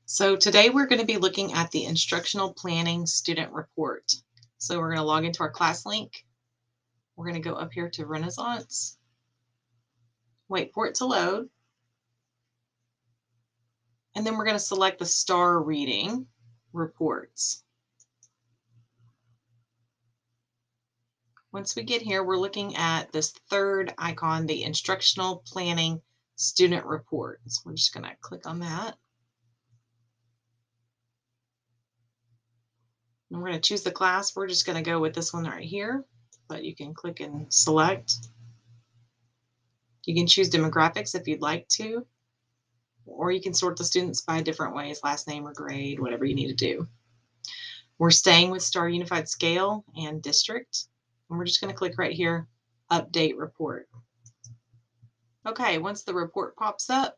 So today we're going to be looking at the instructional planning student report. So we're going to log into our class link. We're going to go up here to Renaissance, wait for it to load, and then we're going to select the star reading reports. Once we get here, we're looking at this third icon, the instructional planning student report. So we're just going to click on that. And we're going to choose the class. We're just going to go with this one right here, but you can click and select. You can choose demographics if you'd like to, or you can sort the students by different ways, last name or grade, whatever you need to do. We're staying with Star Unified Scale and District, and we're just going to click right here, Update Report. Okay, once the report pops up,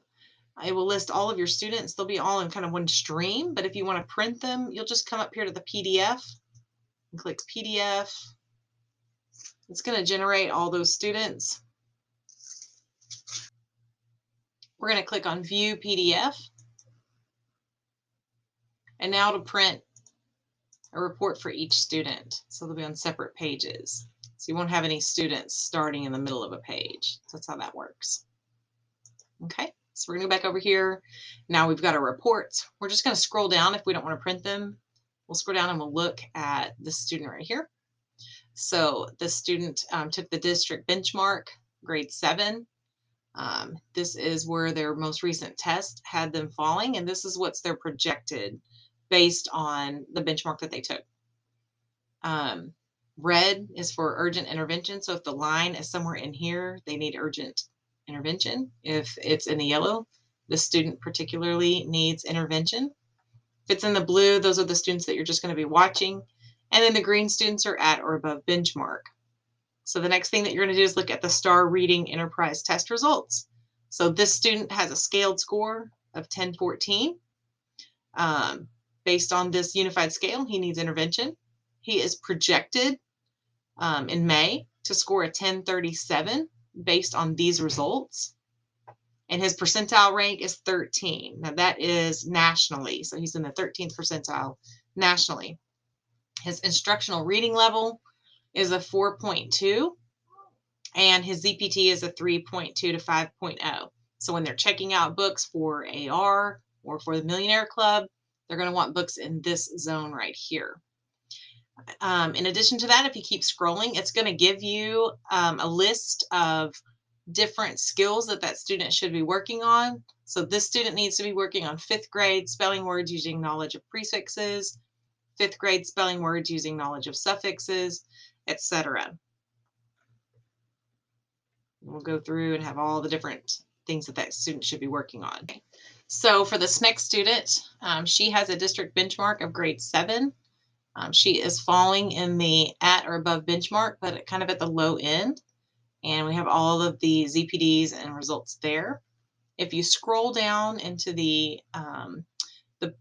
it will list all of your students. They'll be all in kind of one stream, but if you want to print them, you'll just come up here to the PDF and click PDF. It's going to generate all those students. We're going to click on View PDF. And now to print a report for each student. So they'll be on separate pages. So you won't have any students starting in the middle of a page. So that's how that works. Okay, so we're going to go back over here. Now we've got our reports. We're just going to scroll down if we don't want to print them. We'll scroll down and we'll look at the student right here. So the student took the district benchmark, grade 7. This is where their most recent test had them falling, and this is what's their projected based on the benchmark that they took. Red is for urgent intervention. So if the line is somewhere in here, they need urgent intervention. If it's in the yellow, the student particularly needs intervention. If it's in the blue, those are the students that you're just going to be watching. And then the green students are at or above benchmark. So the next thing that you're going to do is look at the Star Reading Enterprise test results. So this student has a scaled score of 1014. Based on this unified scale, he needs intervention. He is projected in May to score a 1037 based on these results. And his percentile rank is 13. Now that is nationally. So he's in the 13th percentile nationally. His instructional reading level is a 4.2. And his ZPT is a 3.2 to 5.0. So when they're checking out books for AR or for the Millionaire Club, they're going to want books in this zone right here. In addition to that, if you keep scrolling, it's going to give you a list of different skills that student should be working on. So this student needs to be working on 5th grade spelling words using knowledge of prefixes, 5th grade spelling words using knowledge of suffixes, etc. We'll go through and have all the different things that student should be working on. So for this next student, she has a district benchmark of grade 7. She is falling in the at or above benchmark, but kind of at the low end. And we have all of the ZPDs and results there. If you scroll down into the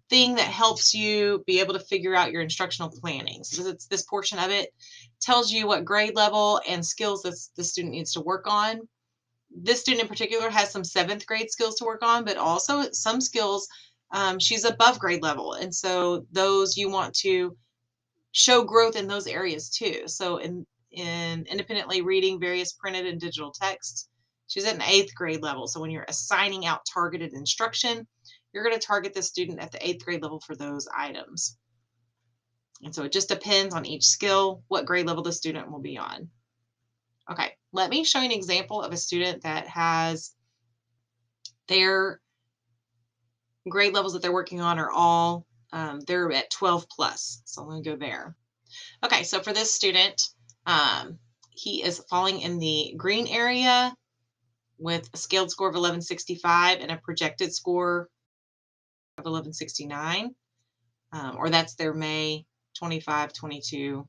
thing that helps you be able to figure out your instructional planning, so it's this portion of it tells you what grade level and skills the student needs to work on. This student in particular has some 7th grade skills to work on, but also some skills she's above grade level. And so those you want to show growth in those areas too. So in independently reading various printed and digital texts, she's at an 8th grade level. So when you're assigning out targeted instruction, you're going to target the student at the 8th grade level for those items. And so it just depends on each skill, what grade level the student will be on. Okay, let me show you an example of a student that has their grade levels that they're working on are all, they're at 12 plus. So I'm going to go there. Okay, so for this student, he is falling in the green area with a scaled score of 1165 and a projected score of 1169, or that's their May 25-22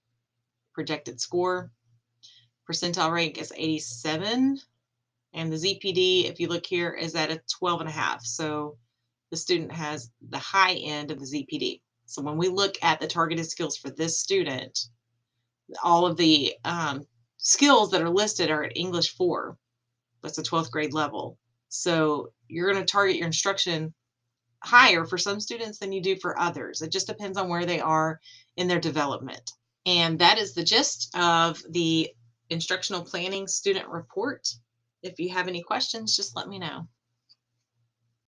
projected score. Percentile rank is 87, and the ZPD, if you look here, is at a 12.5. So the student has the high end of the ZPD. So when we look at the targeted skills for this student, all of the skills that are listed are at English 4. That's a 12th grade level. So you're going to target your instruction higher for some students than you do for others. It just depends on where they are in their development. And that is the gist of the instructional planning student report. If you have any questions, just let me know.